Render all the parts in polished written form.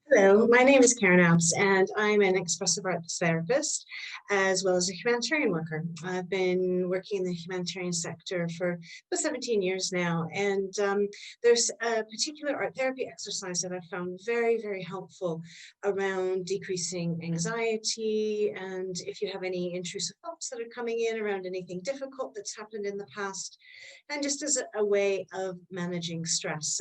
Hello, my name is Karen Abbs, and I'm an expressive arts therapist as well as a humanitarian worker. I've been working in the humanitarian sector for about 17 years now, and there's a particular art therapy exercise that I found very, very helpful around decreasing anxiety, and if you have any intrusive thoughts that are coming in around anything difficult that's happened in the past, and just as a way of managing stress,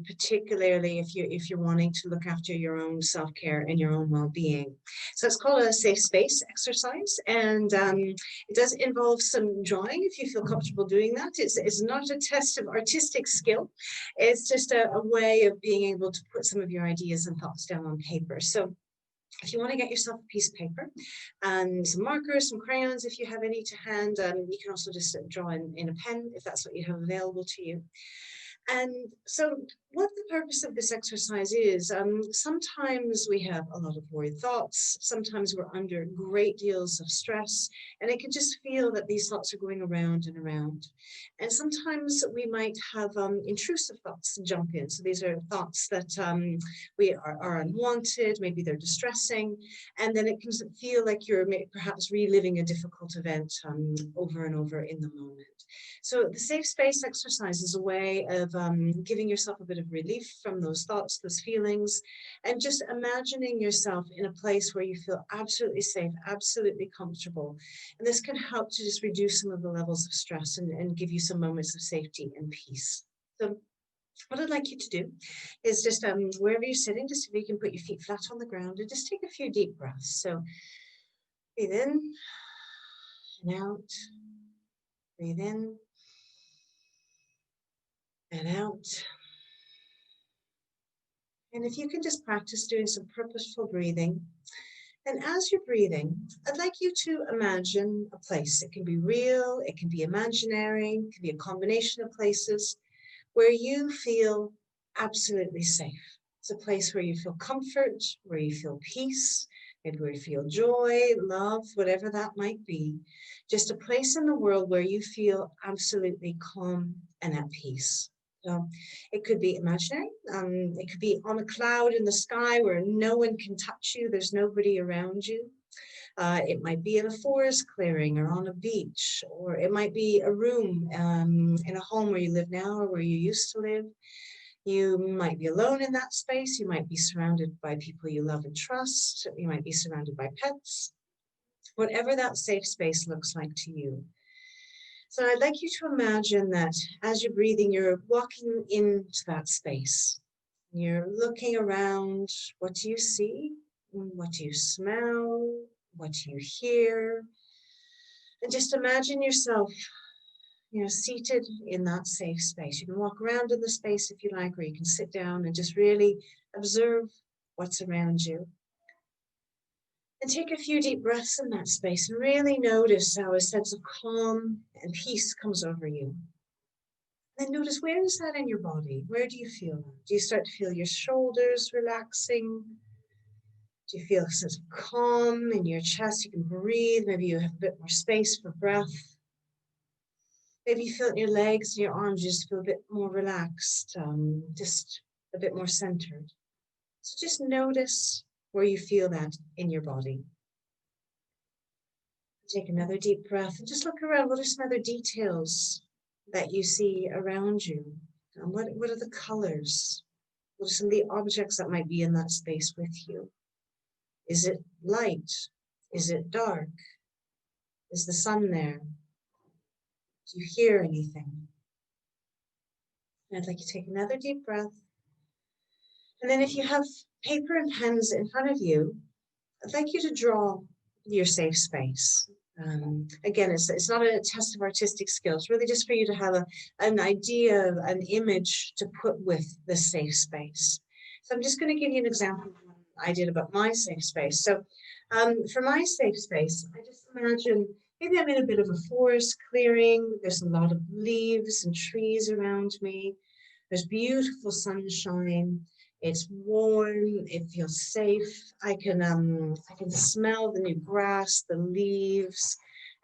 particularly if you're wanting to look after your own self-care and your own well-being. So it's called a safe space exercise, and it does involve some drawing if you feel comfortable doing that. It's not a test of artistic skill. It's just a way of being able to put some of your ideas and thoughts down on paper. So if you want to get yourself a piece of paper and some markers, some crayons, if you have any to hand, you can also just draw in a pen if that's what you have available to you. And so what the purpose of this exercise is, sometimes we have a lot of worried thoughts, sometimes we're under great deals of stress, and it can just feel that these thoughts are going around and around. And sometimes we might have intrusive thoughts jump in. So these are thoughts that we are unwanted, maybe they're distressing, and then it can feel like you're perhaps reliving a difficult event over and over in the moment. So the safe space exercise is a way of giving yourself a bit of relief from those thoughts, those feelings, and just imagining yourself in a place where you feel absolutely safe, absolutely comfortable. And this can help to just reduce some of the levels of stress and give you some moments of safety and peace. So what I'd like you to do is just wherever you're sitting, just if you can put your feet flat on the ground and just take a few deep breaths. So breathe in and out, breathe in and out. And if you can just practice doing some purposeful breathing. And as you're breathing, I'd like you to imagine a place. It can be real, it can be imaginary, it can be a combination of places where you feel absolutely safe. It's a place where you feel comfort, where you feel peace, maybe where you feel joy, love, whatever that might be. Just a place in the world where you feel absolutely calm and at peace. So it could be imaginary, it could be on a cloud in the sky where no one can touch you, there's nobody around you. It might be in a forest clearing or on a beach, or it might be a room in a home where you live now or where you used to live. You might be alone in that space, you might be surrounded by people you love and trust, you might be surrounded by pets, whatever that safe space looks like to you. So I'd like you to imagine that as you're breathing, you're walking into that space. You're looking around. What do you see? What do you smell? What do you hear? And just imagine yourself, seated in that safe space. You can walk around in the space if you like, or you can sit down and just really observe what's around you. And take a few deep breaths in that space and really notice how a sense of calm and peace comes over you. Then notice, where is that in your body? Where do you feel that? Do you start to feel your shoulders relaxing? Do you feel a sense of calm in your chest? You can breathe. Maybe you have a bit more space for breath. Maybe you feel it in your legs and your arms. You just feel a bit more relaxed, just a bit more centered. So just notice where you feel that in your body. Take another deep breath and just look around. What are some other details that you see around you? What are the colors? What are some of the objects that might be in that space with you? Is it light? Is it dark? Is the sun there? Do you hear anything? And I'd like you to take another deep breath. And then if you have paper and pens in front of you, I'd like you to draw your safe space. Again, it's not a test of artistic skills, really just for you to have an idea, an image to put with the safe space. So I'm just going to give you an example of what I did about my safe space. So for my safe space, I just imagine maybe I'm in a bit of a forest clearing. There's a lot of leaves and trees around me. There's beautiful sunshine. It's warm, it feels safe. I can smell the new grass, the leaves.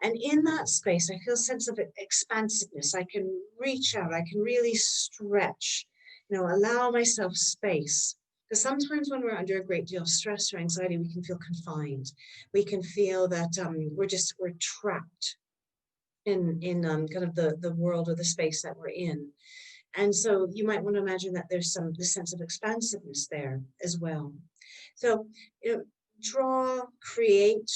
And in that space, I feel a sense of expansiveness. I can reach out, I can really stretch, allow myself space Because sometimes when we're under a great deal of stress or anxiety, we can feel confined. We can feel that we're trapped in kind of the world or the space that we're in. And so you might want to imagine that there's this sense of expansiveness there as well. So, draw, create,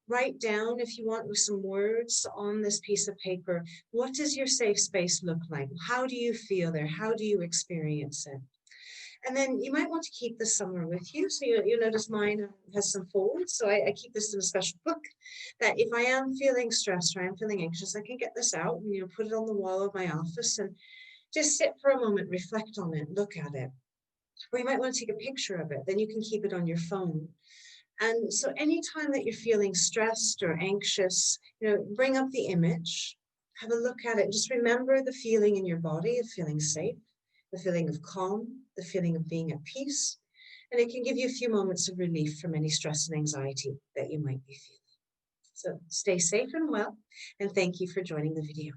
write down, if you want, with some words on this piece of paper, what does your safe space look like? How do you feel there? How do you experience it? And then you might want to keep this somewhere with you. So you notice mine has some folds. So I keep this in a special book that if I am feeling stressed or I'm feeling anxious, I can get this out and put it on the wall of my office and just sit for a moment, reflect on it, look at it. Or you might want to take a picture of it. Then you can keep it on your phone. And so anytime that you're feeling stressed or anxious, bring up the image, have a look at it. Just remember the feeling in your body of feeling safe, the feeling of calm, the feeling of being at peace. And it can give you a few moments of relief from any stress and anxiety that you might be feeling. So stay safe and well, and thank you for joining the video.